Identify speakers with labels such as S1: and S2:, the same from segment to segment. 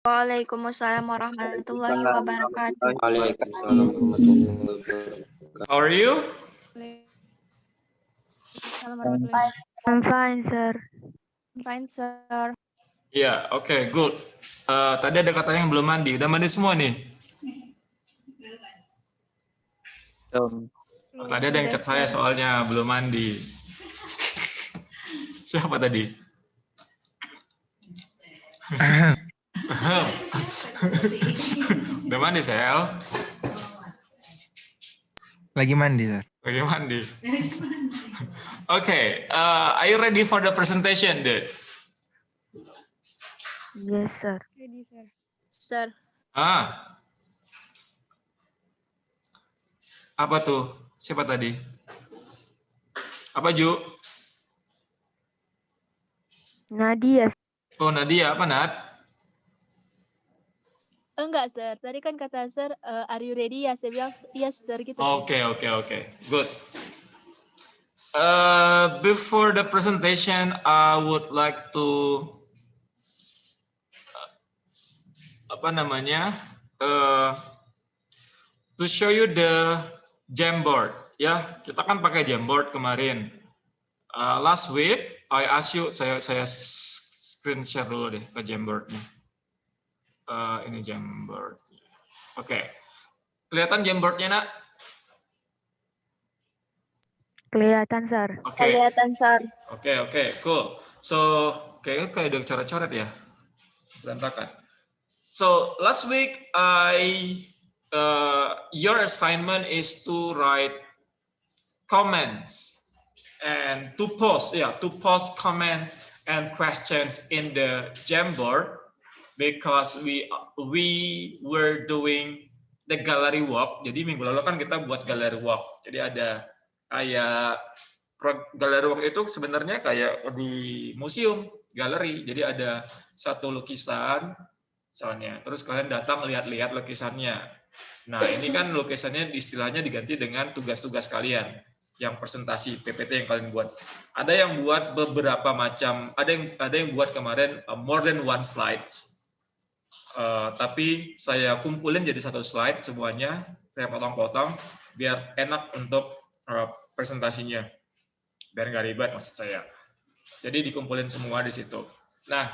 S1: Waalaikumsalam warahmatullahi wabarakatuh.
S2: Waalaikumsalam warahmatullahi wabarakatuh.
S3: How are you?
S1: I'm fine, sir.
S4: Fine, sir.
S3: Ya, oke, good. Tadi ada katanya yang belum mandi. Udah mandi semua nih? Tadi ada yang chat saya soalnya belum mandi. Siapa tadi? Udah mandi, Sel?
S5: Lagi mandi, sir.
S3: Lagi mandi. Okay, are you ready for the presentation, dude?
S1: Yes, sir.
S4: Ready, sir.
S3: Apa tuh? Siapa tadi? Apa, Ju?
S1: Nadia.
S3: Oh, Nadia. Apa, Nat?
S4: Enggak, sir. Tadi kan kata sir, are you ready? Ya, saya bilang yes, sir. Gitu.
S3: Okay. Good. Before the presentation, I would like to to show you the Jamboard. Ya, kita kan pakai Jamboard kemarin. Last week, I asked you, saya screen share dulu deh ke Jamboardnya. Ini Jamboard. Oke. Kelihatan Jamboardnya, Nak?
S1: Kelihatan, sir.
S6: Kelihatan, sir.
S3: Oke, cool. So, kayaknya kayak ada coret-coret ya. Berantakan. So, last week, your assignment is to write comments and to post comments and questions in the Jamboard because we were doing the gallery walk. Jadi minggu lalu kan kita buat gallery walk. Jadi ada kayak gallery walk itu sebenarnya kayak di museum galeri. Jadi ada satu lukisan misalnya, terus kalian datang lihat-lihat lukisannya. Nah, ini kan lukisannya istilahnya diganti dengan tugas-tugas kalian yang presentasi PPT yang kalian buat. Ada yang buat beberapa macam, ada yang buat kemarin more than one slides. Tapi saya kumpulin jadi satu slide semuanya, saya potong-potong biar enak untuk presentasinya, biar nggak ribet maksud saya. Jadi dikumpulin semua di situ. Nah,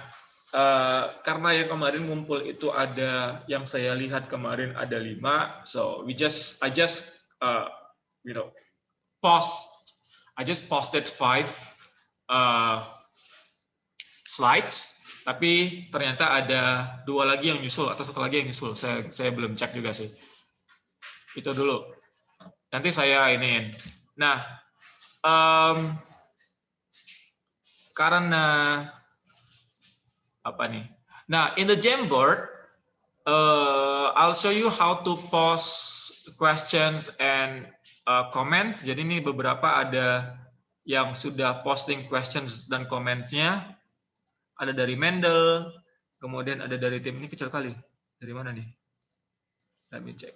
S3: karena yang kemarin ngumpul itu ada, yang saya lihat kemarin ada 5, so I just posted 5 slides. Tapi ternyata ada 2 lagi yang nyusul atau 1 lagi yang nyusul. Saya belum cek juga sih. Itu dulu. Nanti saya iniin. Nah, karena apa nih? Nah, in the Jamboard, I'll show you how to post questions and comments. Jadi ini beberapa ada yang sudah posting questions dan comments-nya. Ada dari Mendel, kemudian ada dari tim ini kecil kali. Dari mana nih? Let me check.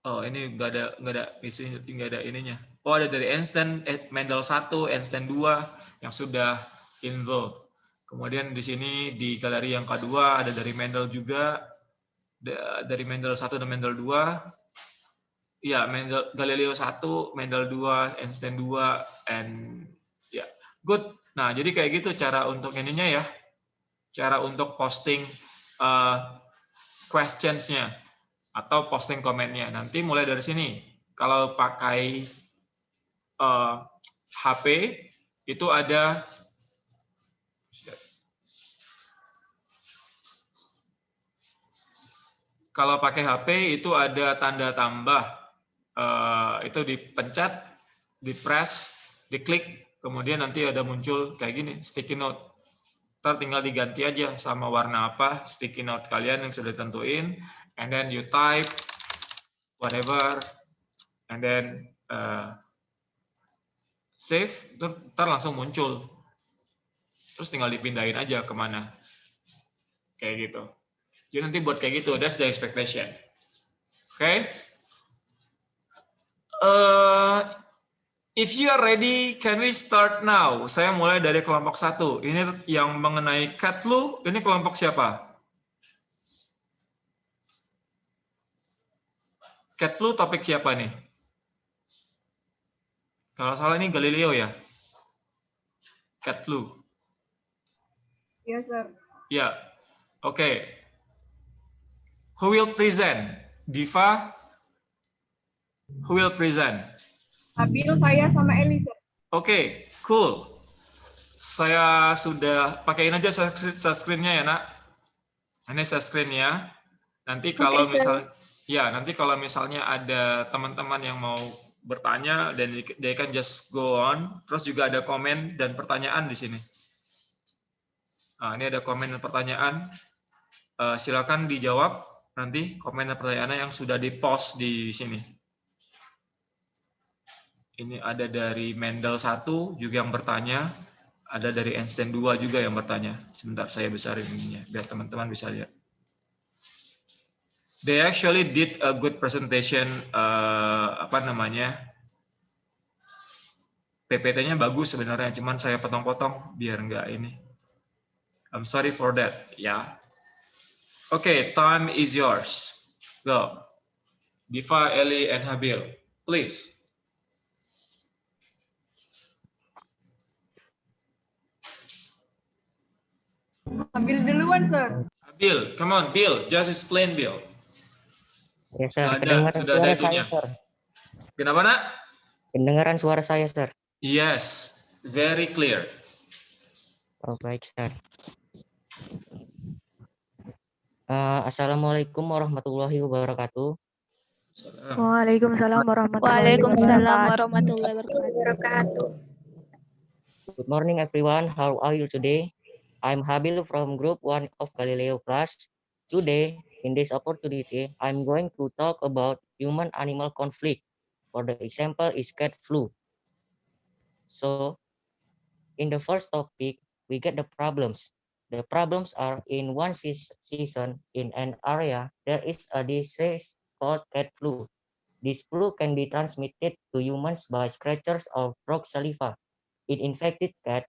S3: Oh, ini nggak ada ininya. Oh, ada dari Einstein, Mendel 1, Einstein 2 yang sudah involved. Kemudian di sini di galeri yang kedua ada dari Mendel juga, dari Mendel 1 dan Mendel 2. Ya, Galileo 1, Mendel 2, Einstein 2, and ya, good. Nah, jadi kayak gitu cara untuk ininya ya, cara untuk posting questions-nya atau posting komennya. Nanti mulai dari sini. Kalau pakai HP itu ada tanda tambah. Itu dipencet, di-press, diklik. Kemudian nanti ada muncul kayak gini, sticky note. Ntar tinggal diganti aja sama warna apa sticky note kalian yang sudah tentuin. And then you type whatever. And then save. Ntar langsung muncul. Terus tinggal dipindahin aja kemana. Kayak gitu. Jadi nanti buat kayak gitu. That's the expectation. Oke. If you are ready, can we start now? Saya mulai dari kelompok 1. Ini yang mengenai Katlu. Ini kelompok siapa? Cat flu topik siapa nih? Kalau salah ini Galileo ya? Cat flu.
S5: Yes, sir.
S3: Ya, oke. Who will present? Diva? Who will present?
S5: Abil, saya sama Eli, sir.
S3: Oke, cool. Saya sudah pakaiin aja share screen-nya ya, Nak. Ini share screen-nya. Nanti kalau misalnya ada teman-teman yang mau bertanya dan they can just go on. Terus juga ada komen dan pertanyaan di sini. Nah, ini ada komen dan pertanyaan. Silakan dijawab nanti komen dan pertanyaannya yang sudah di-post di sini. Ini ada dari Mendel 1 juga yang bertanya. Ada dari Einstein 2 juga yang bertanya. Sebentar saya besarin ininya biar teman-teman bisa lihat. They actually did a good presentation, PPT-nya bagus sebenarnya, cuman saya potong-potong biar enggak ini. I'm sorry for that, ya. Okay, time is yours. Go. Diva, Eli, and Habil, please.
S5: Abil duluan, sir.
S3: Habil, come on, Bill, just explain, Bill.
S6: Ya, sir.
S3: Sudah
S6: Kedengaran
S3: ada
S6: suara saya,
S3: itunya.
S6: sir.
S3: Kenapa, Nak?
S6: Kedengaran suara saya, sir.
S3: Yes, very clear.
S6: Oh, baik, sir. Assalamualaikum warahmatullahi wabarakatuh.
S1: Waalaikumsalam warahmatullahi
S4: Waalaikumsalam
S1: wabarakatuh.
S4: warahmatullahi wabarakatuh.
S6: Good morning, everyone. How are you today? I'm Habil from Group 1 of Galileo class. Today, in this opportunity, I'm going to talk about human-animal conflict. For the example is cat flu. So, in the first topic, we get the problems. The problems are in one season in an area, there is a disease called cat flu. This flu can be transmitted to humans by scratchers or frog saliva. An infected cat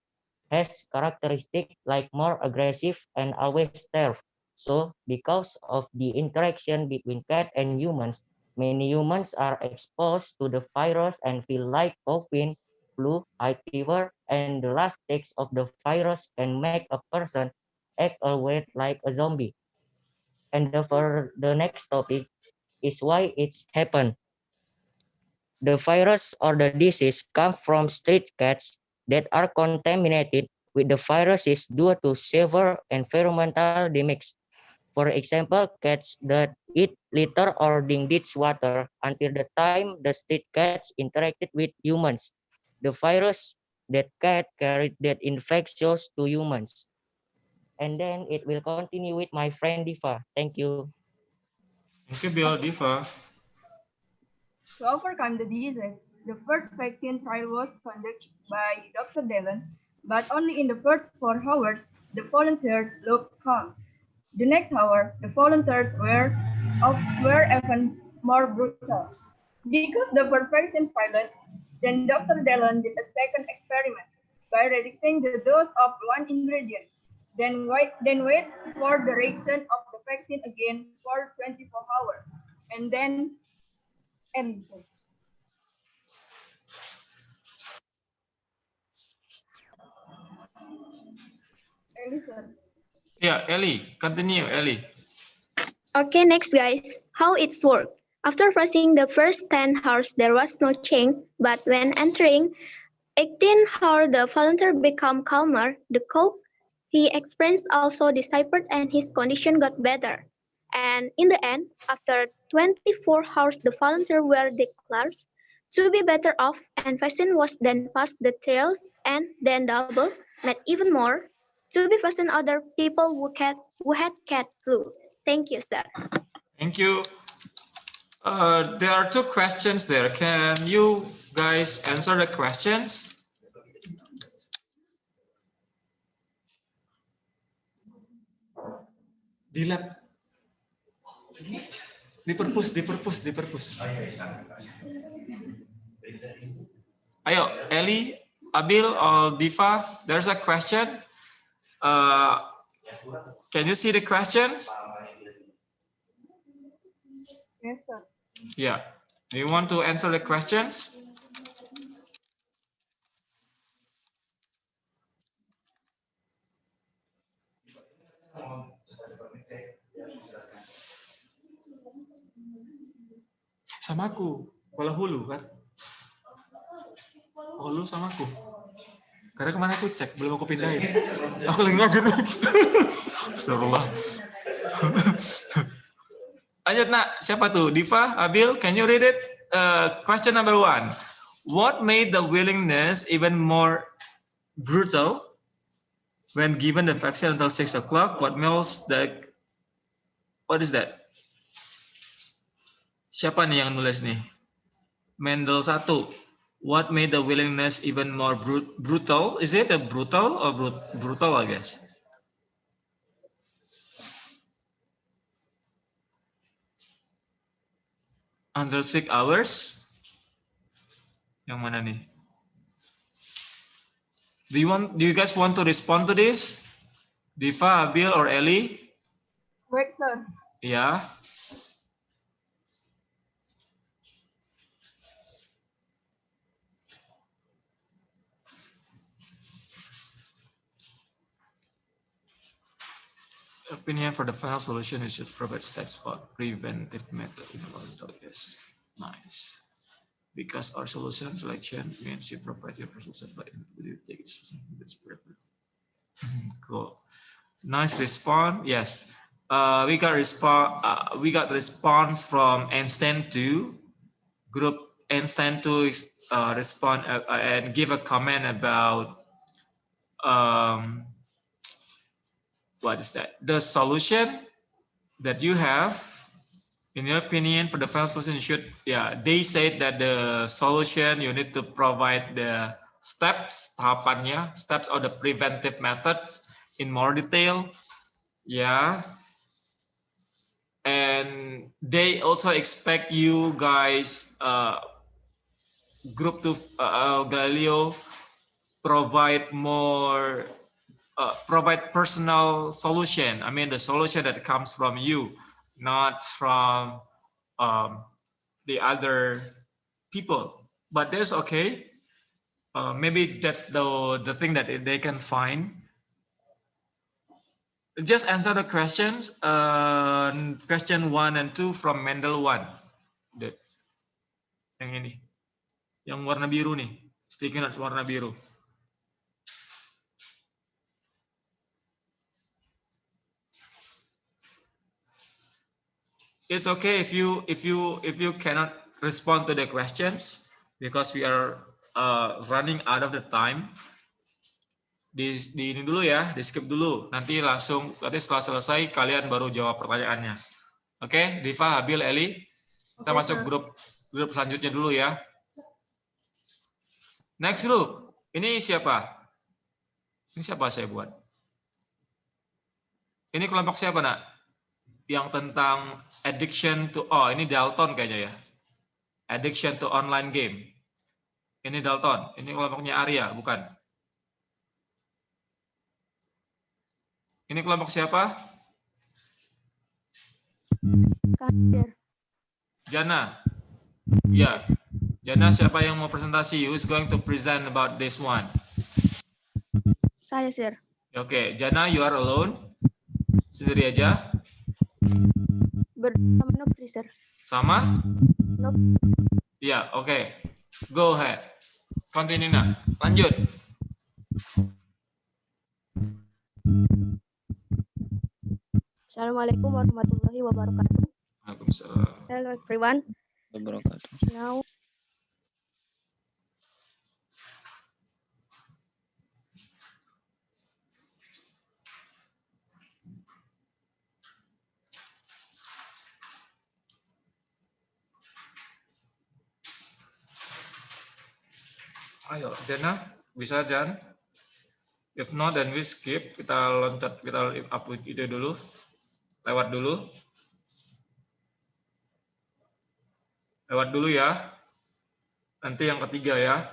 S6: has characteristics like more aggressive and always starve. So, because of the interaction between cat and humans, many humans are exposed to the virus and feel like coughing, flu, high fever, and the last stage of the virus can make a person act always like a zombie. And for the next topic is why it's happened. The virus or the disease come from street cats that are contaminated with the viruses due to severe environmental damage. For example, cats that eat litter or ditch water until the time the street cats interacted with humans. The virus that cat carried that infectious to humans. And then it will continue with my friend Diva. Thank you.
S3: Thank you, Bill. Diva.
S5: To overcome the disease, the first vaccine trial was conducted by Dr. Dallon, but only in the first 4 hours, the volunteers looked calm. The next hour, the volunteers were even more brutal. Because the first vaccine failed, then Dr. Dallon did a second experiment by reducing the dose of one ingredient, then wait for the reaction of the vaccine again for 24 hours, and then end. Eli, sir.
S3: Yeah, Eli, continue, Eli.
S7: Okay, next guys, how it's work. After passing the first 10 hours, there was no change, but when entering 18 hours, the volunteer became calmer. The cough he experienced also disappeared and his condition got better. And in the end, after 24 hours, the volunteer were declared to be better off, and vaccine was then passed the trials and then double, not even more, to be vaccinated other people who had cat flu. Thank you, sir.
S3: Thank you. There are 2 questions there. Can you guys answer the questions? Di lab. Di perpus. Ayo, Eli, Abil, or Diva, there's a question. Can you see the questions?
S5: Yes, sir.
S3: Yeah. Do you want to answer the questions? Sama aku. Bola hulu kan? Hulu sama aku. Karena kemana aku cek, belum aku pindahin. Aku lagi ngajar. Astagfirullah. Lanjut nak, siapa tuh? Diva, Abil, can you read it? Question number 1. What made the willingness even more brutal when given the vaccine until 6 o'clock? What is that? Siapa nih yang nulis nih? Mendel 1. What made the willingness even more brutal? Is it a brutal or brutal, I guess? Under 6 hours? Yang mana nih? Do you guys want to respond to this? Diva, Abil, or Ellie?
S5: Wait, sir.
S3: Yeah. Opinion for the final solution is should provide steps for preventive method in our yes. Nice. Because our solution selection means you provide your solution by take this cool. Nice response. Yes. We got response from Einstein 2. Group Einstein 2 is respond and give a comment about what is that? The solution that you have, in your opinion, for the final solution, they said that the solution you need to provide the steps, tahapannya, steps of the preventive methods in more detail. Yeah. And they also expect you guys, group 2 Galileo, provide more. Provide personal solution. I mean, the solution that comes from you, not from the other people. But that's okay. Maybe that's the thing that they can find. Just answer the questions. Question 1 and 2 from Mendel 1. Yang ini, yang warna biru nih, sticky notes warna biru. It's okay if you cannot respond to the questions because we are running out of the time. Di ini dulu ya, di skip dulu. Nanti setelah selesai kalian baru jawab pertanyaannya. Oke, Diva, Habil, Eli, kita masuk grup selanjutnya dulu ya. Next group, ini siapa? Ini siapa saya buat? Ini kelompok siapa nak? Yang tentang addiction to, ini Dalton kayaknya ya. Addiction to online game. Ini Dalton, ini kelompoknya Arya, bukan? Ini kelompok siapa?
S4: Kadir.
S3: Jana. Ya, Jana siapa yang mau presentasi? Who is going to present about this one?
S4: Saya, sir.
S3: Oke, Jana, you are alone? Sendiri aja?
S4: Bersama Nopri, sir.
S3: Sama?
S4: Nopri.
S3: Ya, oke. Go ahead. Continue nak. Lanjut.
S4: Assalamualaikum warahmatullahi wabarakatuh.
S3: Waalaikumsalam.
S4: Hello everyone.
S2: Wabarakatuh.
S4: Now
S3: Ayo, Jana, bisa Jan? If not, then we skip. Kita loncat, kita upload ide dulu, lewat dulu ya. Nanti yang ketiga ya.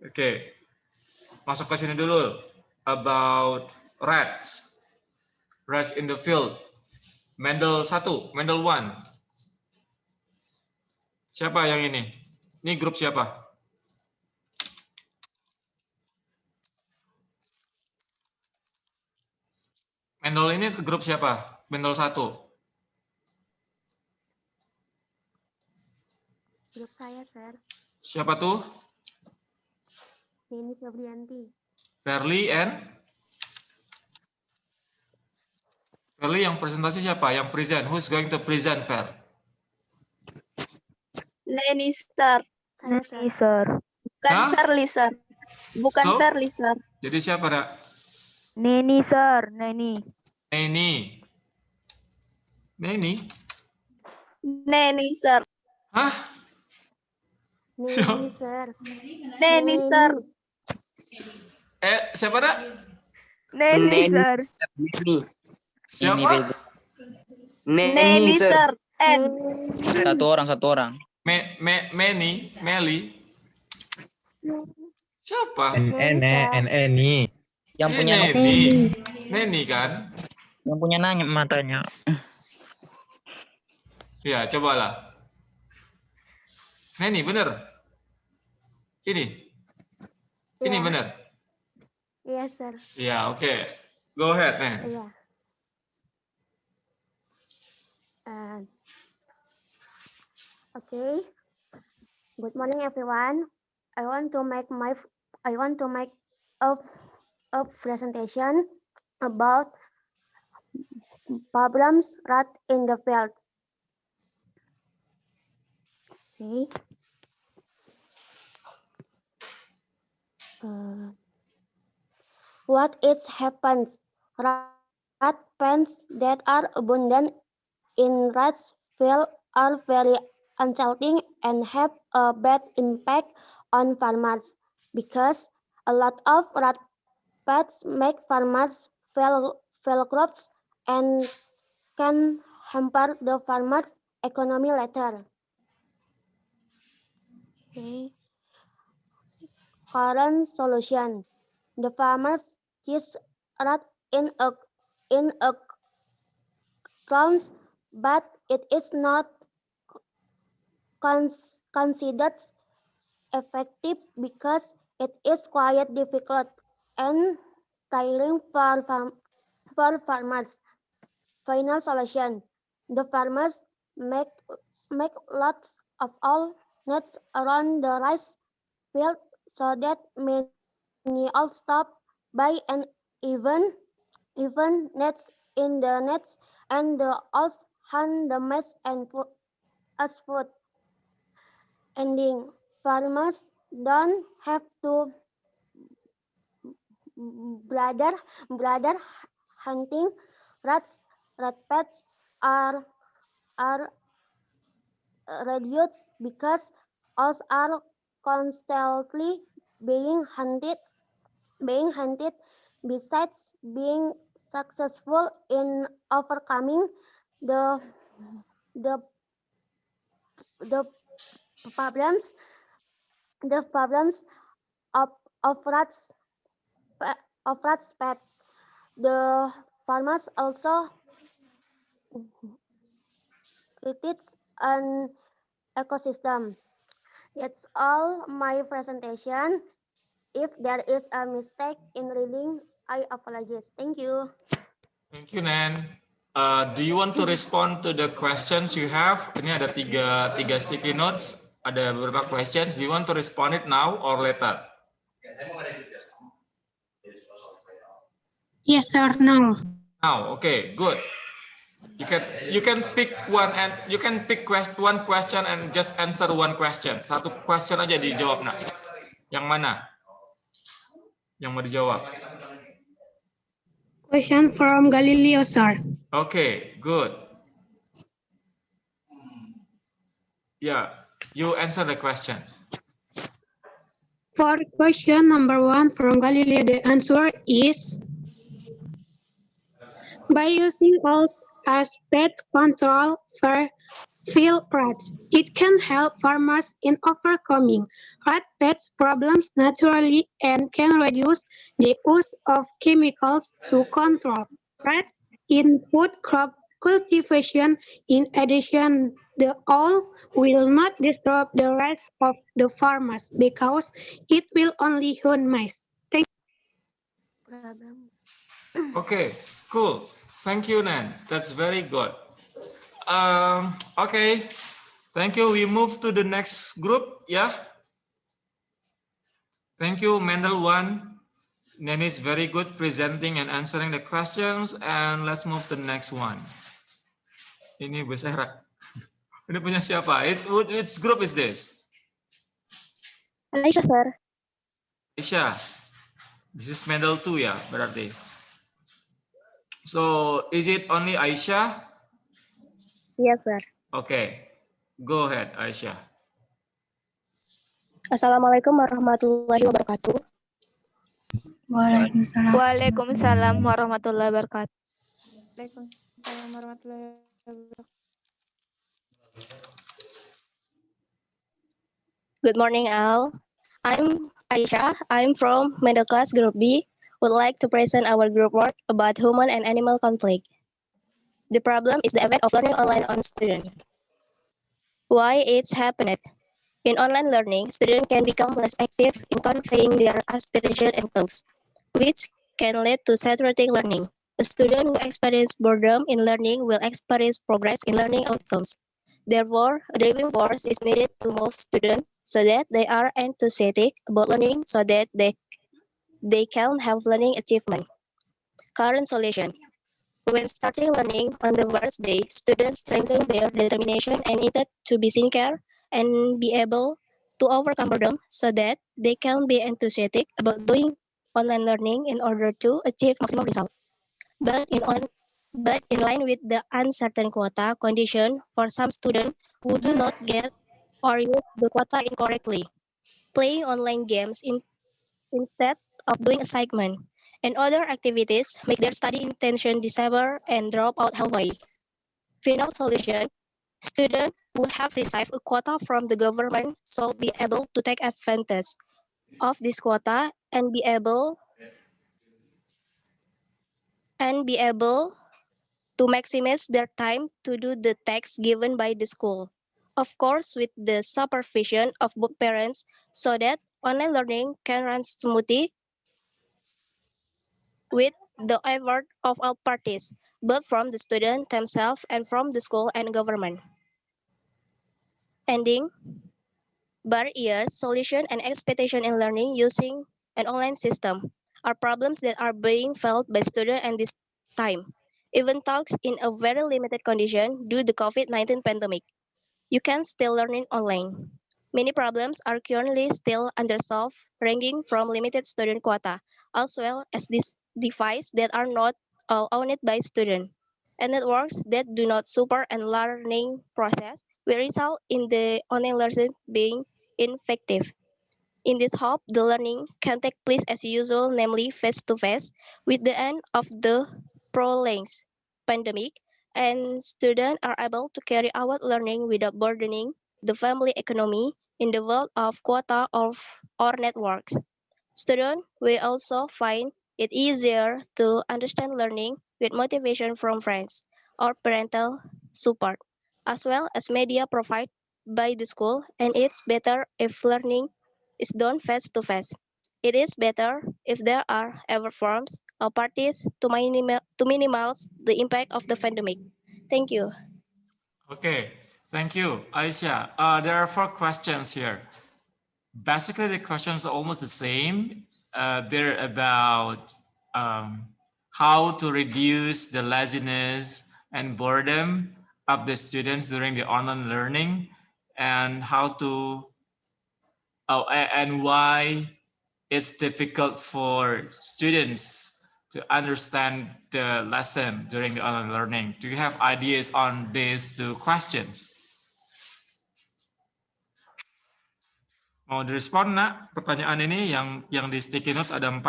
S3: Oke, masuk ke sini dulu. About rats in the field. Mendel 1, Mendel 1. Siapa yang ini? Ini grup siapa? Mendel ini ke grup siapa? Mendel 1.
S8: Grup saya, Sir.
S3: Siapa tuh?
S8: Neni Febrianti.
S3: Verly and? Verly yang presentasi siapa? Yang present. Who's going to present, Ver?
S9: Neni, Sir.
S8: Saya, Sir.
S1: Neni, sir.
S9: Bukan
S3: Hah?
S9: Verly, Sir. Bukan
S3: So?
S9: Verly, Sir.
S3: Jadi siapa, Dak?
S1: Neni, sir. Neni.
S3: Neni. Neni?
S9: Neni, Sir.
S3: Hah?
S8: Neni, Sir.
S9: Neni, Sir.
S3: Siapa, Dak?
S1: Neni, sir.
S3: Siapa?
S9: Neni, Sir. N.
S10: Satu orang.
S3: Meli. Siapa?
S10: Neni. Yang punya
S3: Neni kan?
S10: yang punya nanya matanya.
S3: Ya, cobalah. Neni, bener? Ini
S8: Iya.
S3: bener?
S8: Iya, Sir.
S3: Ya, oke. Go ahead, Nen.
S8: Iya. Okay. Good morning, everyone. I want to make a presentation about problems right in the field. Okay. What it happens? Rat pens that are abundant in rice field are very unhealthy and have a bad impact on farmers because a lot of rat pets make farmers fail crops and can hamper the farmers' economy later. Okay. Current solution: the farmers use rat in a grounds, but it is not considered effective because it is quite difficult and tiring for farmers. Final solution: the farmers make lots of all nets around the rice field so that many all stop by and even nets in the nets and the owls hunt the mess and food as food. Ending: farmers don't have to bother hunting rats. Rat pets are reduced because owls are constantly being hunted. Besides being successful in overcoming the problems of rats pets, the farmers also creates an ecosystem. That's all my presentation. If there is a mistake in reading, I apologize. Thank you.
S3: Thank you, Nen. Do you want to respond to the questions you have? Ini ada tiga sticky notes. Ada beberapa questions. Do you want to respond it now or later?
S11: Yes, sir. Now.
S3: Now, okay, good. You can pick one and you can pick one question and just answer one question. Satu question aja dijawab, nak. Yang mana? Yang mau dijawab?
S11: Question from Galileo, sir.
S3: Okay, good. Yeah, you answer the question.
S11: For question number 1 from Galileo, the answer is by using owls as pest control for field rats. It can help farmers in overcoming rat pest problems naturally and can reduce the use of chemicals to control rats in food crop cultivation. In addition, the owl will not disturb the rest of the farmers because it will only hunt mice. Thank
S3: Okay, cool. Thank you, Nan. That's very good. Okay, thank you. We move to the next group. Yeah. Thank you, Mendel 1. Nan is very good presenting and answering the questions. And let's move to the next one. Ini Bu Sera. Ini punya siapa? Which group is this?
S8: Aisyah, sir.
S3: Aisyah. This is Mendel 2 ya, berarti. So, is it only Aisyah?
S8: Yes, sir.
S3: Okay. Go ahead, Aisyah.
S8: Assalamualaikum warahmatullahi wabarakatuh.
S1: Waalaikumsalam. Waalaikumsalam warahmatullahi wabarakatuh. Waalaikumsalam warahmatullahi wabarakatuh.
S8: Good morning, all. I'm Aisyah. I'm from middle class group B. Would like to present our group work about human and animal conflict. The problem is the effect of learning online on students. Why it's happened? In online learning, students can become less active in conveying their aspirations and thoughts, which can lead to saturating learning. A student who experiences boredom in learning will experience progress in learning outcomes. Therefore, a driving force is needed to move students so that they are enthusiastic about learning so that they can have learning achievement. Current solution. When starting learning on the first day, students strengthen their determination and intent to be sincere and be able to overcome boredom so that they can be enthusiastic about doing online learning in order to achieve maximum result. But in line with the uncertain quota condition for some students who do not get or use the quota incorrectly, playing online games instead of doing assignment and other activities make their study intention disappear and drop out halfway. Final solution, students who have received a quota from the government should be able to take advantage of this quota and be able to maximize their time to do the tasks given by the school. Of course, with the supervision of both parents so that online learning can run smoothly with the effort of all parties, both from the student themselves and from the school and government. Ending, barriers, solution, and expectation in learning using an online system are problems that are being felt by students at this time. Even talks in a very limited condition due to the COVID-19 pandemic. You can still learn online. Many problems are currently still undersolved, ranging from limited student quota, as well as these devices that are not all owned by students, and networks that do not support a learning process will result in the online learning being ineffective. In this hope, the learning can take place as usual, namely face-to-face, with the end of the prolonged pandemic, and students are able to carry out learning without burdening the family economy in the world of quota or networks. Students will also find it easier to understand learning with motivation from friends or parental support, as well as media provided by the school, and it's better if learning is done face to face. It is better if there are ever forms or parties to minimize the impact of the pandemic. Thank you.
S3: Okay, thank you, Aisha. There are 4 questions here. Basically, the questions are almost the same. They're about how to reduce the laziness and boredom of the students during the online learning, and how to and why it's difficult for students to understand the lesson during the online learning. Do you have ideas on these 2 questions? Mau direspon, Nak? Pertanyaan ini yang di sticky notes ada 4.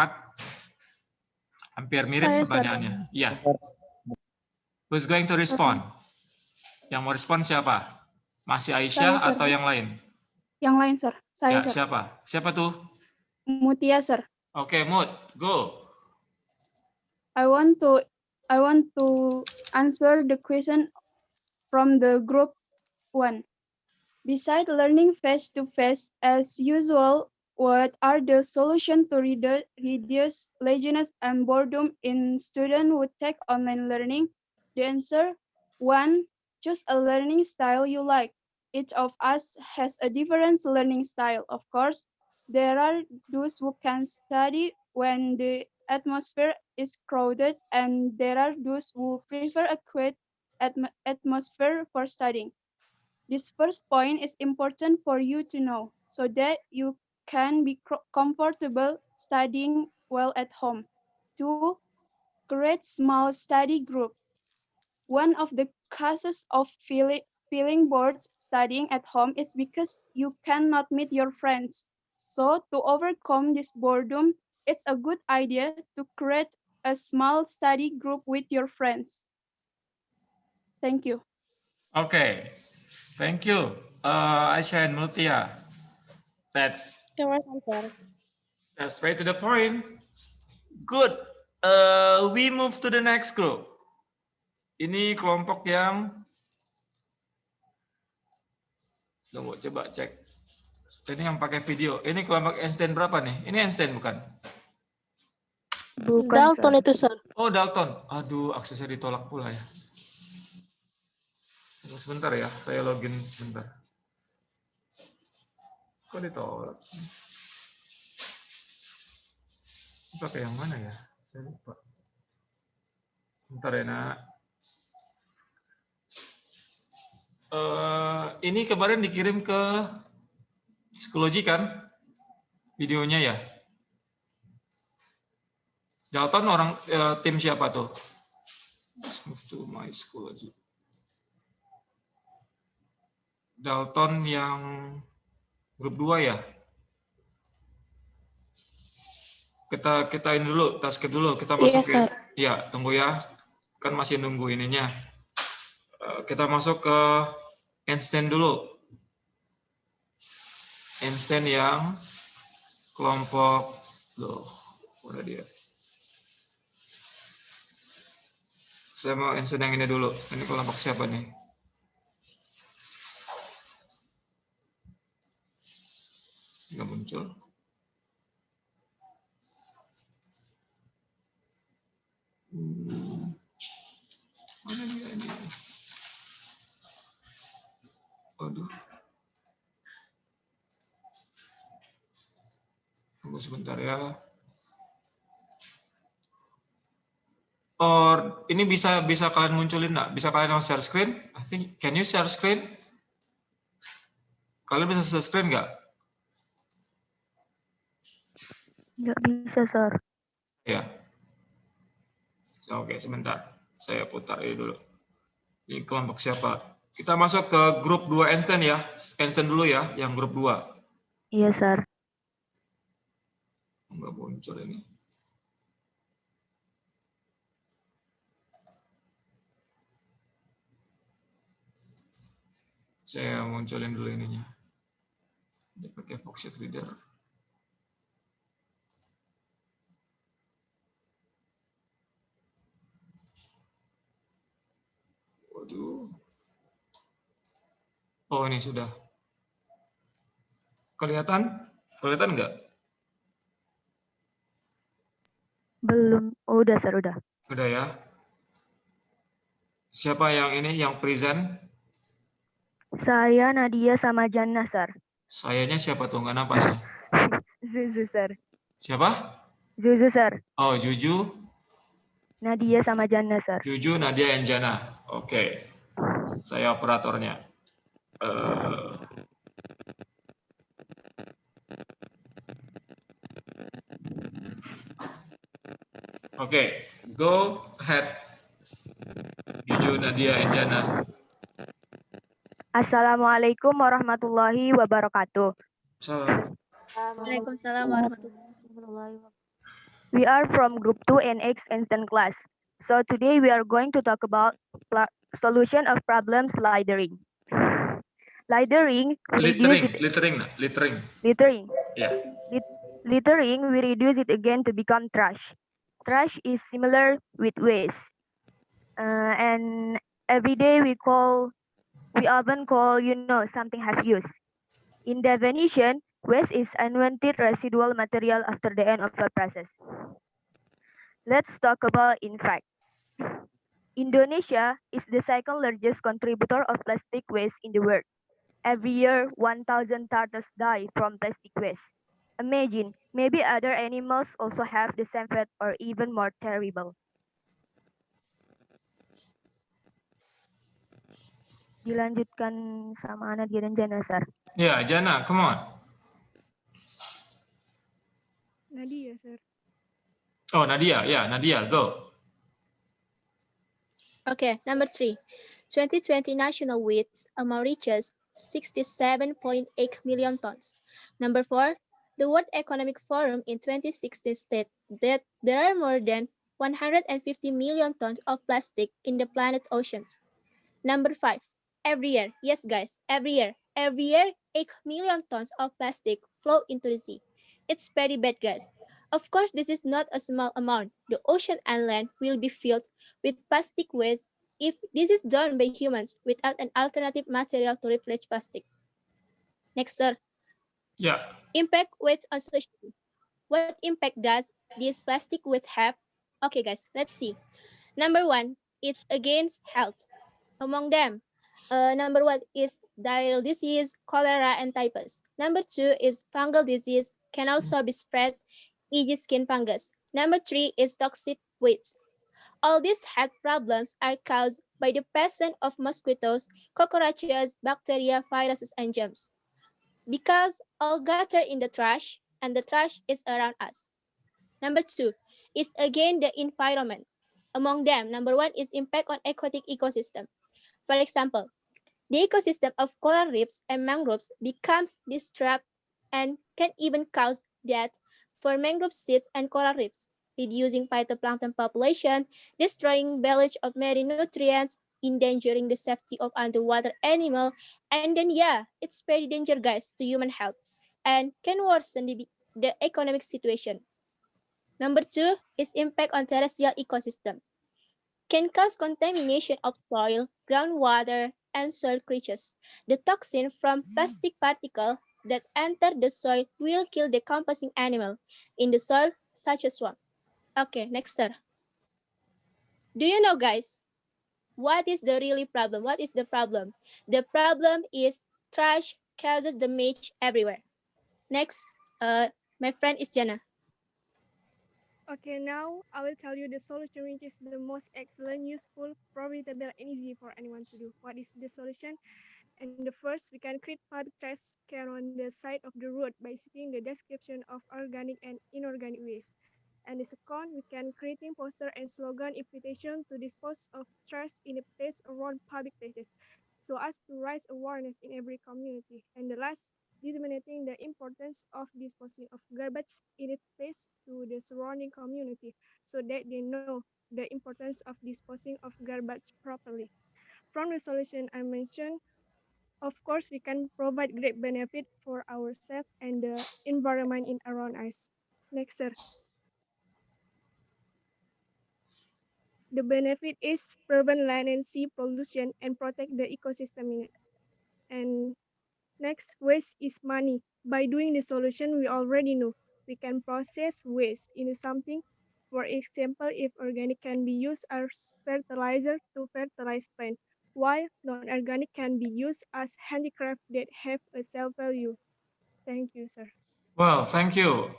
S3: Hampir mirip pertanyaannya. Iya. Who's going to respond? Yang mau respon siapa? Masih Aisyah atau yang lain?
S5: Yang lain, sir. Saya,
S3: Ya,
S5: sir.
S3: siapa? Siapa tuh?
S5: Mutia, sir.
S3: Oke, Mut, go.
S5: I want to answer the question from the group
S12: 1. Besides learning face-to-face as usual, what are the solutions to reduce laziness and boredom in students who take online learning? The answer: 1. Choose a learning style you like. Each of us has a different learning style, of course. There are those who can study when the atmosphere is crowded, and there are those who prefer a quiet atmosphere for studying. This first point is important for you to know so that you can be comfortable studying well at home. 2. Create small study groups. One of the causes of feeling bored studying at home is because you cannot meet your friends. So to overcome this boredom, it's a good idea to create a small study group with your friends. Thank you.
S3: Okay, thank you, Aisyah and Mutia. That's right to the point. Good. We move to the next group. Ini kelompok yang tunggu, coba cek. Ini yang pakai video. Ini kelompok Einstein berapa nih? Ini Einstein bukan?
S1: Bukan,
S11: Dalton
S1: Sir.
S11: itu, Sir.
S3: Oh, Dalton. Aduh, aksesnya ditolak pula ya. Tunggu sebentar ya, saya login sebentar. Kok ditolak? Pakai yang mana ya? Saya lupa. Bentar ya, Nak. Ini kemarin dikirim ke psikologi kan? Videonya ya? Dalton orang tim siapa tuh? Let's move to my psychology. Dalton yang grup 2 ya? Kita ini dulu, kita skip dulu, kita masukin. Ya, tunggu ya. Kan masih nunggu ininya. Kita masuk ke Einstein dulu. Einstein yang kelompok loh, udah dia. Saya mau Einstein yang ini dulu. Ini kelompok siapa nih? Nggak muncul. Mana dia ini? Waduh. Tunggu sebentar ya. Or ini bisa kalian munculin nggak? Bisa kalian share screen? I think can you share screen? Kalian bisa share screen nggak?
S1: Nggak bisa, Sir.
S3: Ya. Oke, sebentar. Saya putar ini dulu. Ini kelompok siapa? Kita masuk ke grup 2 Einstein ya. Einstein dulu ya, yang grup 2.
S1: Iya, Sir.
S3: Nggak muncul ini. Saya munculin dulu ininya. Dia pakai Foxit Reader. Waduh. Oh, ini sudah. Kelihatan? Kelihatan nggak?
S1: Belum. Oh, udah, Sir, udah.
S3: Udah ya. Siapa yang ini, yang present?
S1: Saya, Nadia, sama Jannah, Sir.
S3: Sayanya siapa tuh? Nggak nampak sih.
S1: Zuzu, Sir.
S3: Siapa?
S1: Zuzu, Sir.
S3: Oh, Juju.
S1: Nadia sama Jannah, Sir.
S3: Juju, Nadia, and Jana. Oke. Saya operatornya. Oke, go ahead. Juju, Nadia, and Jana.
S1: Assalamualaikum warahmatullahi wabarakatuh.
S3: Salam.
S4: Waalaikumsalam warahmatullahi wabarakatuh.
S1: We are from Group 2 NX Instant class. So today we are going to talk about solution of problems littering. Littering,
S3: littering. Yeah.
S1: Littering, we reduce it again to become trash. Trash is similar with waste. And every day we call we often call, something has use. In definition, waste is unwanted residual material after the end of a process. Let's talk about in fact. Indonesia is the second largest contributor of plastic waste in the world. Every year, 1,000 turtles die from plastic waste. Imagine, maybe other animals also have the same fate or even more terrible. Dilanjutkan sama Nadia dan Jana, Sar.
S3: Yeah, Jana, come on.
S12: Nadia, sir.
S3: Oh, Nadia. Yeah, Nadia, go.
S4: Okay, number 3. 2020 national weight amount reaches 67.8 million tons. Number 4. The World Economic Forum in 2016 stated that there are more than 150 million tons of plastic in the planet oceans. Number 5. Every year, yes guys, every year, 8 million tons of plastic flow into the sea. It's very bad, guys. Of course, this is not a small amount. The ocean and land will be filled with plastic waste if this is done by humans without an alternative material to replace plastic. Next, sir.
S3: Yeah.
S4: Impact waste on society. What impact does this plastic waste have? Okay, guys, let's see. Number 1, it's against health. Among them, number 1 is diarrheal disease, cholera, and typhus. Number 2 is fungal disease, can also be spread, e.g. skin fungus. Number 3 is toxic waste. All these health problems are caused by the presence of mosquitoes, cockroaches, bacteria, viruses, and germs. Because all gather in the trash, and the trash is around us. Number 2 is again the environment. Among them, number 1 is impact on aquatic ecosystem. For example, the ecosystem of coral reefs and mangroves becomes disturbed and can even cause death for mangrove seeds and coral reefs, reducing phytoplankton population, destroying balance of marine nutrients, endangering the safety of underwater animals, and then it's very dangerous, guys, to human health and can worsen the economic situation. Number 2 is impact on terrestrial ecosystem. Can cause contamination of soil, groundwater, and soil creatures. The toxin from plastic particles that enter the soil will kill the decomposing animal in the soil, such as swamp. Okay, next, sir. Do you know, guys, what is the really problem? What is the problem? The problem is trash causes damage everywhere. Next, my friend is Jana.
S12: Okay, now I will tell you the solution which is the most excellent, useful, profitable, and easy for anyone to do. What is the solution? And the first, we can create public trash can on the side of the road by setting the description of organic and inorganic waste. And the second, we can creating poster and slogan invitation to dispose of trash in a place around public places, so as to raise awareness in every community. And the last, disseminating the importance of disposing of garbage in a place to the surrounding community, so that they know the importance of disposing of garbage properly. From the solution I mentioned, of course, we can provide great benefit for ourselves and the environment in around us. Next, sir. The benefit is prevent land and sea pollution and protect the ecosystem in it. And next, waste is money. By doing the solution, we already know we can process waste into something. For example, if organic can be used as fertilizer to fertilize plant, while non-organic can be used as handicraft that have a sell value. Thank you, sir.
S3: Well, thank you.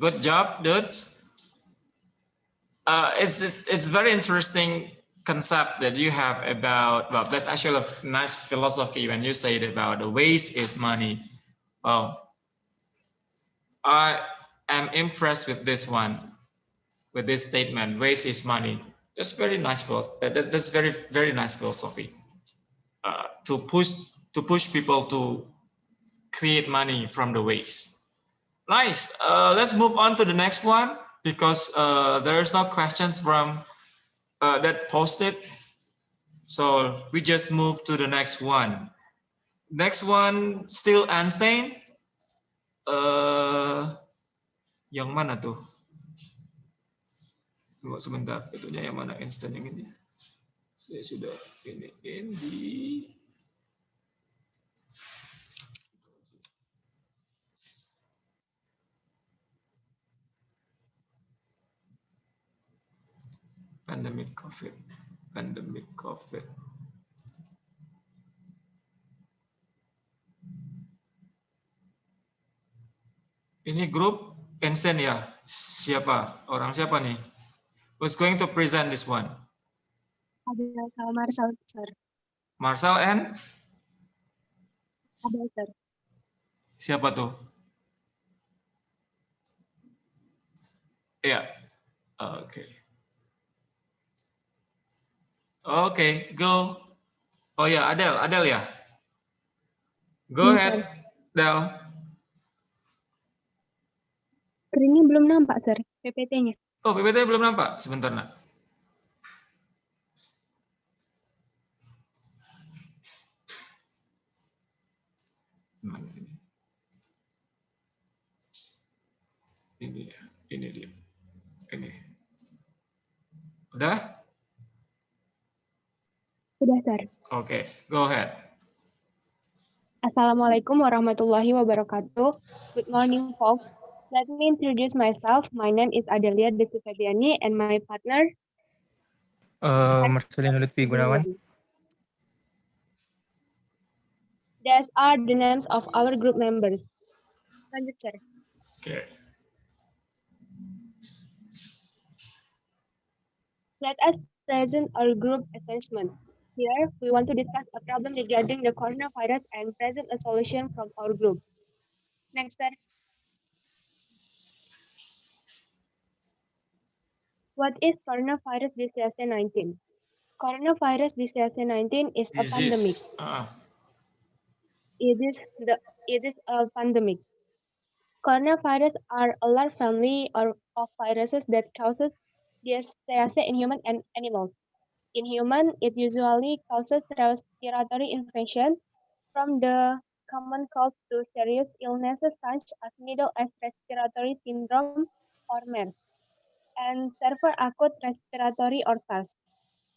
S3: Good job, dudes. It's very interesting concept that you have about, well, that's actually a nice philosophy when you say it about the waste is money. Well, I am impressed with this one, with this statement, waste is money. That's very nice. That's very nice philosophy. To push people to create money from the waste. Nice. Let's move on to the next one, because there is no questions from that posted. So we just move to the next one. Next one, still Einstein. Yang mana tuh? Tunggu sebentar, itunya yang mana, Einstein yang ini. Saya sudah ini di pandemic COVID. Ini grup Ensen ya? Siapa? Orang siapa nih? Who's going to present this one?
S12: Adel sama Marsal, sir.
S3: Marcel and
S12: Adel, sir.
S3: siapa tuh? Iya. Oke. Oke, go. Oh ya, Adel ya. Go
S12: Iya,
S3: ahead,
S12: sir.
S3: Del.
S12: Screen-nya belum nampak, sir. PPT-nya.
S3: Oh, PPT belum nampak. Sebentar, nak. Mana ini? Ini dia. Ini. Udah?
S12: Sudah, sir.
S3: Oke, go ahead.
S12: Assalamualaikum warahmatullahi wabarakatuh. Good morning, folks. Let me introduce myself. My name is Adelia Desi Febiani and my partner.
S10: Marcelino Lutfi Gunawan.
S12: These are the names of our group members. Lanjut, sir.
S3: Oke.
S12: Let us present our group assessment. Here, we want to discuss a problem regarding the coronavirus and present a solution from our group. Next, sir. What is coronavirus disease 19? Coronavirus disease 19 is a pandemic. It is a pandemic. Coronavirus are a large family of viruses that causes disease in human and animals. In human, it usually causes respiratory infection from the common cold to serious illnesses such as middle age respiratory syndrome or MERS and severe acute respiratory or SARS.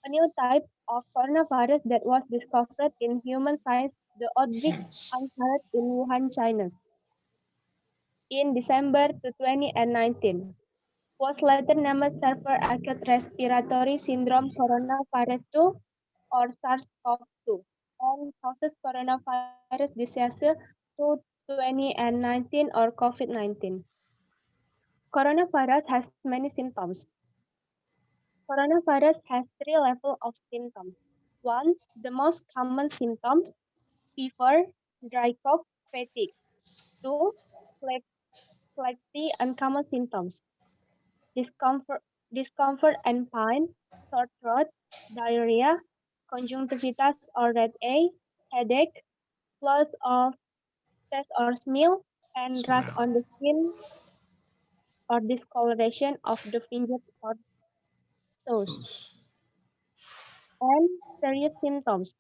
S12: A new type of coronavirus that was discovered in human science, the outbreak occurred in Wuhan, China in December 2019. Was later named severe acute respiratory syndrome coronavirus 2 or SARS-CoV-2 and causes coronavirus disease 2019 or COVID-19. Coronavirus has many symptoms. Coronavirus has 3 levels of symptoms. 1. The most common symptoms, fever, dry cough, fatigue. 2. Slightly uncommon symptoms, discomfort and pain, sore throat, diarrhea, conjunctivitis or red eye, headache, loss of taste or smell, and rash on the skin or discoloration of the fingers or toes. And serious symptoms,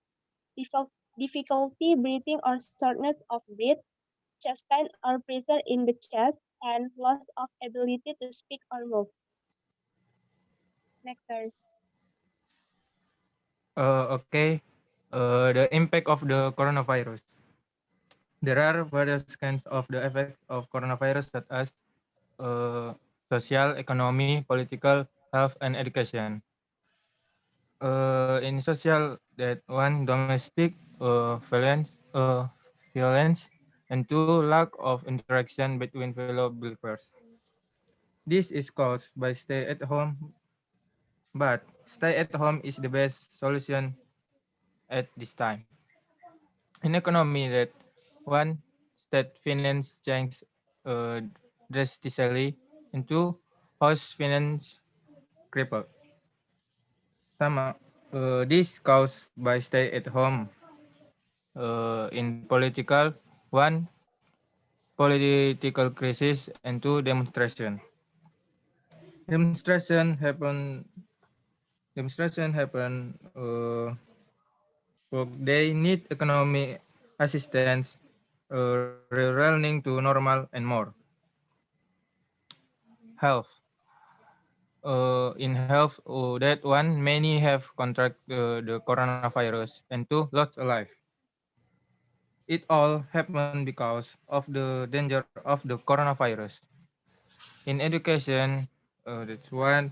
S12: difficulty breathing or shortness of breath, chest pain or pressure in the chest, and loss of ability to speak or move. Next, sir.
S10: Okay. The impact of the coronavirus. There are various kinds of the effects of coronavirus such as social, economy, political, health, and education. In social, that one, domestic violence, and 2, lack of interaction between fellow believers. This is caused by stay at home, but stay at home is the best solution at this time. In economy, that one, state finance change drastically, and 2, house finance crippled. This caused by stay at home. In political, 1, political crisis, and 2, demonstration. Demonstration happen. They need economic assistance, returning to normal, and more. Health. in health that one, many have contracted the coronavirus and two lost a life. It all happened because of the danger of the coronavirus. In education, that's one,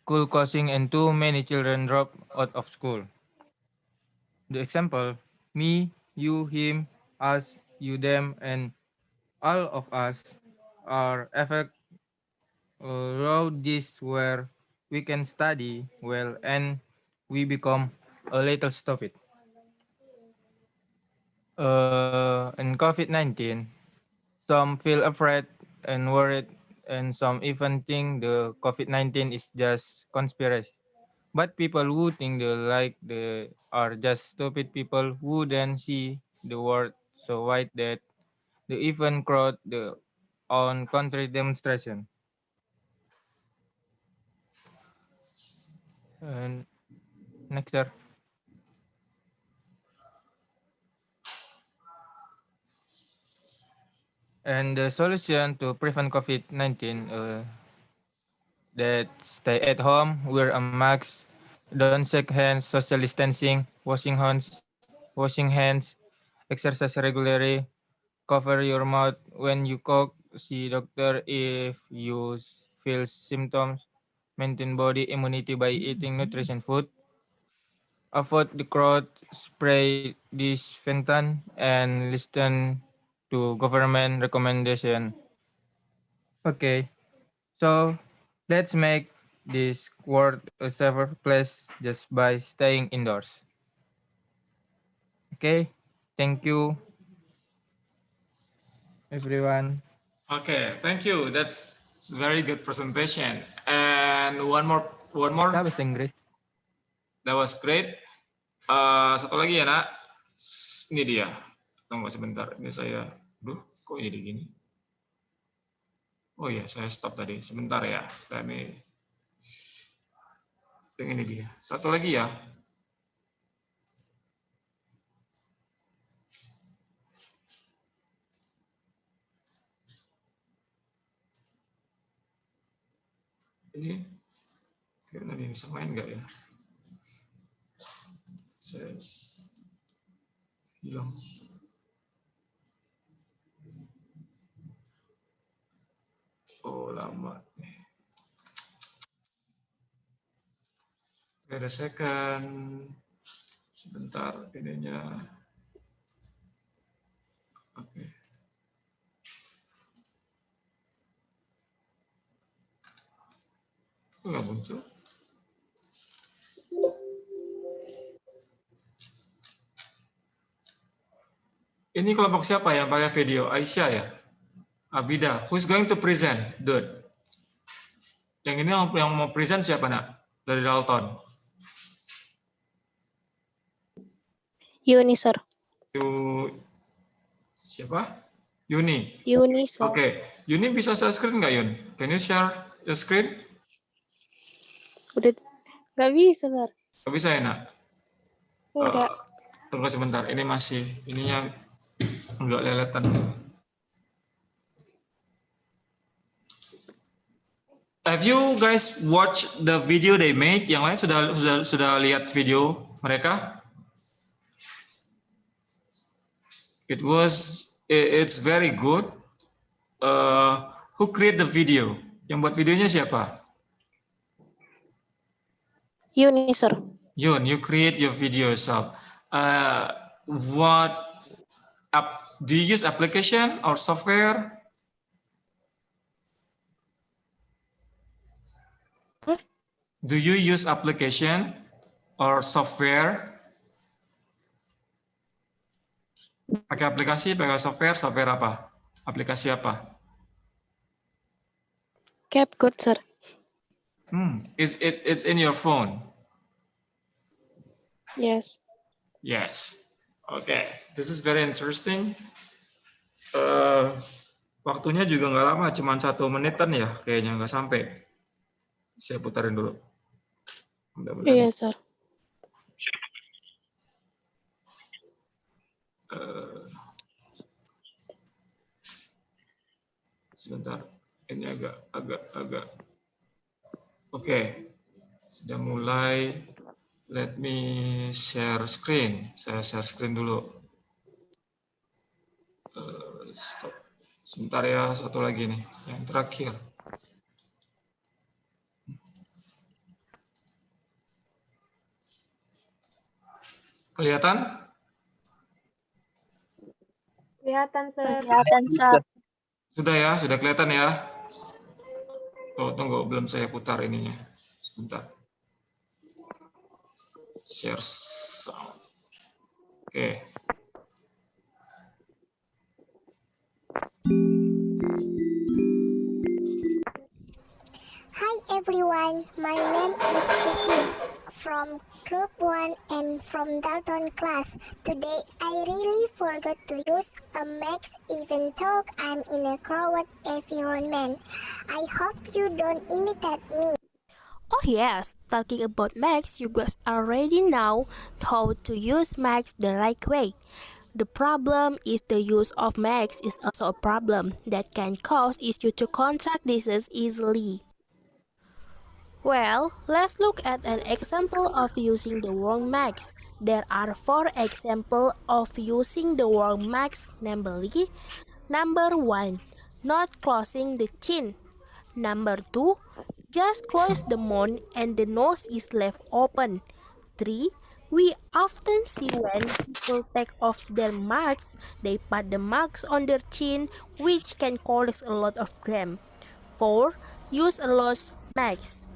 S10: school closing and too many children drop out of school. The example, me, you, him, us, you, them, and all of us are affected through this where we can study well and we become a little stupid. In COVID-19, some feel afraid and worried, and some even think the COVID-19 is just conspiracy. But people who think they are just stupid people who then see the world so wide that they even crowd the on country demonstration. And next, sir. And the solution to prevent COVID-19 that stay at home, wear a mask, don't shake hands, social distancing, washing hands, exercise regularly, cover your mouth when you cough, see doctor if you feel symptoms, maintain body immunity by eating nutrition food, avoid the crowd, spray disinfectant, and listen to government recommendation. Okay, so let's make this world a safer place just by staying indoors. Okay, thank you, everyone.
S3: Okay, thank you. That's very good presentation. And one more.
S10: Bahasa Inggris.
S3: That was great. Satu lagi ya, Nak. Ini dia. Tunggu sebentar. Ini saya. Duh, kok jadi gini? Oh ya, saya stop tadi. Sebentar ya. Ini dia. Satu lagi ya. Ini kira-kira bisa main nggak ya? Saya hilang. Oh, lama. Wait a second. Sebentar ininya. Oke. Nggak muncul. Ini kelompok siapa yang pakai video? Aisyah ya? Abida. Who's going to present? Dude. Yang ini yang mau present siapa, Nak? Dari Dalton.
S4: Yuni, sir.
S3: Siapa? Yuni.
S4: Yuni, sir.
S3: Oke. Yuni bisa share screen nggak, Yun? Can you share your screen?
S4: Udah nggak bisa, sir.
S3: Nggak bisa ya, Nak?
S4: Enggak.
S3: Tunggu sebentar. Ini masih, ininya nggak leletan. Have you guys watched the video they made? Yang lain sudah lihat video mereka? It's very good. Who create the video? Yang buat videonya siapa?
S4: Yuni, sir.
S3: Yun, you create your video yourself. Do you use application or software?
S4: Huh?
S3: Do you use application or software? Pakai aplikasi, pakai software apa? Aplikasi apa?
S4: CapCut, sir.
S3: It's in your phone?
S4: Yes.
S3: Yes. Okay, this is very interesting. Waktunya juga nggak lama, cuma 1 menitan ya, kayaknya nggak sampai. Saya putarin dulu.
S4: Iya, sir.
S3: Sebentar, ini agak Oke, sudah mulai. Let me share screen. Saya share screen dulu. Stop. Sebentar ya, satu lagi nih, yang terakhir. Kelihatan?
S13: Kelihatan, Sir.
S9: Kelihatan, Sir.
S3: Sudah ya, sudah kelihatan ya. Tuh, tunggu, belum saya putar ininya. Sebentar. Share sound. Oke.
S14: Hi everyone, my name is Vicky from Group 1 and from Dalton class. Today I really forgot to use a Max even though I'm in a crowded environment. I hope you don't imitate me.
S15: Oh yes, talking about Max, you guys already know how to use Max the right way. The problem is the use of Max is also a problem that can cause you to contract disease easily. Well, let's look at an example of using the wrong max. There are 4 examples of using the wrong max, namely, number 1, not closing the chin. Number 2, just close the mouth and the nose is left open. 3, we often see when people take off their masks, they put the mask on their chin, which can cause a lot of them. 4, use a loose mask.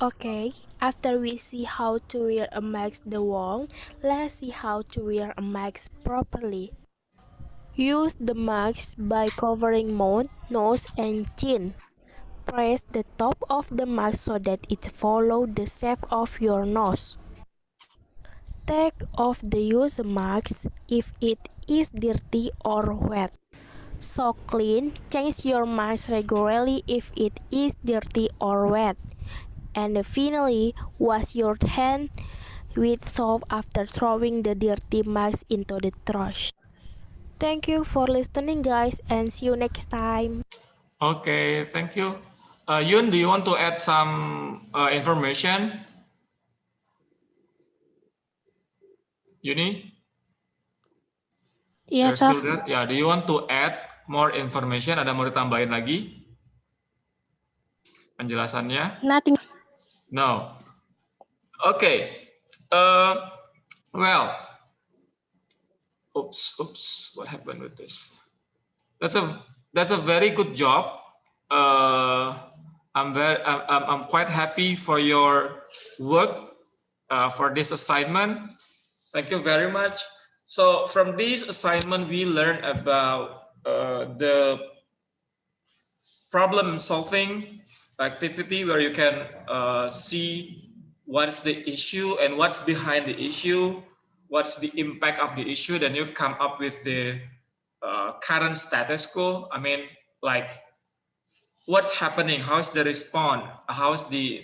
S15: Okay, after we see how to wear a mask the wrong, let's see how to wear a mask properly. Use the mask by covering mouth, nose, and chin. Press the top of the mask so that it follows the shape of your nose. Take off the used mask if it is dirty or wet. So clean, change your mask regularly if it is dirty or wet. And finally, wash your hand with soap after throwing the dirty mask into the trash. Thank you for listening, guys, and see you next time.
S3: Okay, thank you. Yun, do you want to add some information? Yuni?
S8: Yes,
S3: You're
S8: sir.
S3: still there? Yeah, do you want to add more information? Ada mau ditambahin lagi penjelasannya?
S8: Nothing.
S3: No. Okay. Well. Oops. What happened with this? That's a very good job. I'm quite happy for your work for this assignment. Thank you very much. So from this assignment, we learn about the problem solving activity where you can see what's the issue and what's behind the issue, what's the impact of the issue, then you come up with the current status quo. I mean, like what's happening, how's the response, how's the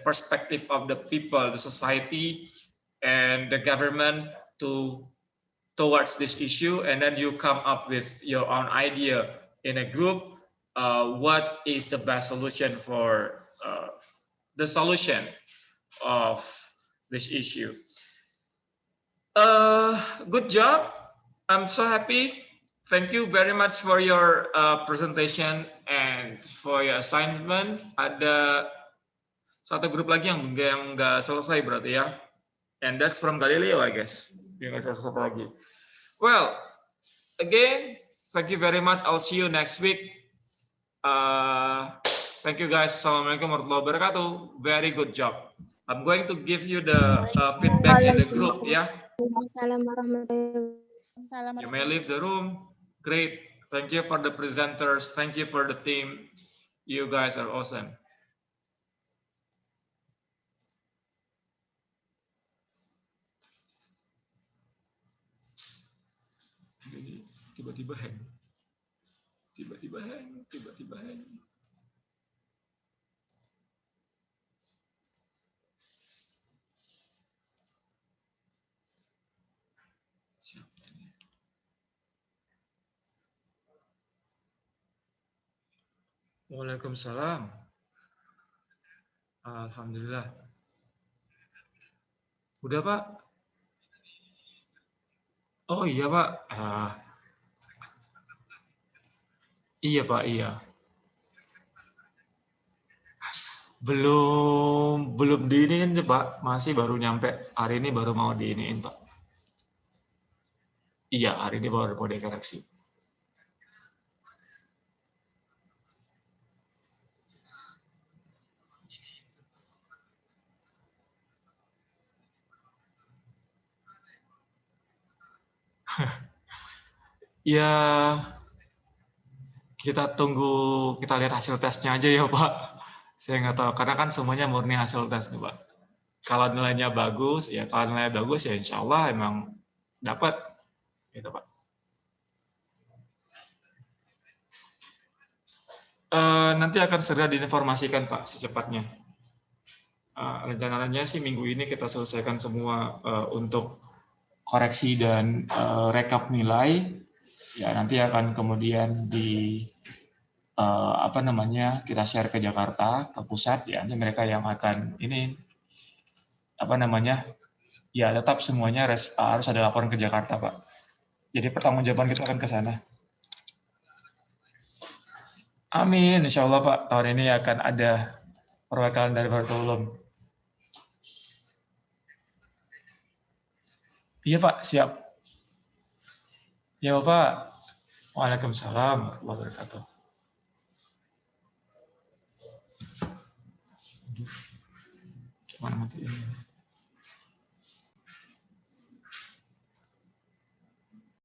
S3: perspective of the people, the society, and the government towards this issue, and then you come up with your own idea in a group. What is the best solution for the solution of this issue? Good job. I'm so happy. Thank you very much for your presentation and for your assignment. Ada satu grup lagi yang nggak selesai berarti ya. And that's from Galileo, I guess. Yang nggak selesai lagi. Well, again, thank you very much. I'll see you next week. Thank you guys. Assalamualaikum warahmatullahi wabarakatuh. Very good job. I'm going to give you the feedback in the group, yeah. You may leave the room. Great. Thank you for the presenters. Thank you for the team. You guys are awesome. Tiba-tiba hang. Tiba-tiba hang. Siapa ini? Waalaikumsalam. Alhamdulillah. Udah, Pak? Oh iya, Pak. Iya, Pak, iya. Belum diiniin, Pak. Masih baru nyampe. Hari ini baru mau diiniin, Pak. Iya, hari ini baru mau dikoreksi. Ya, kita tunggu, kita lihat hasil tesnya aja ya, Pak. Saya nggak tahu, karena kan semuanya murni hasil tes, Pak. Kalau nilainya bagus, ya kalau nilainya bagus ya insya Allah emang dapat, gitu, Pak. Nanti akan segera diinformasikan, Pak, secepatnya. Rencananya sih minggu ini kita selesaikan semua untuk koreksi dan rekap nilai. Ya nanti akan kemudian kita share ke Jakarta, ke pusat, ya nanti mereka yang akan ya tetap semuanya harus ada laporan ke Jakarta, Pak. Jadi pertanggungjawaban kita akan ke sana. Amin, insya Allah, Pak. Tahun ini akan ada perwakilan dari Baitul. Iya, Pak, siap. Ya, Pak. Waalaikumsalam warahmatullahi wabarakatuh. Gimana nanti ini?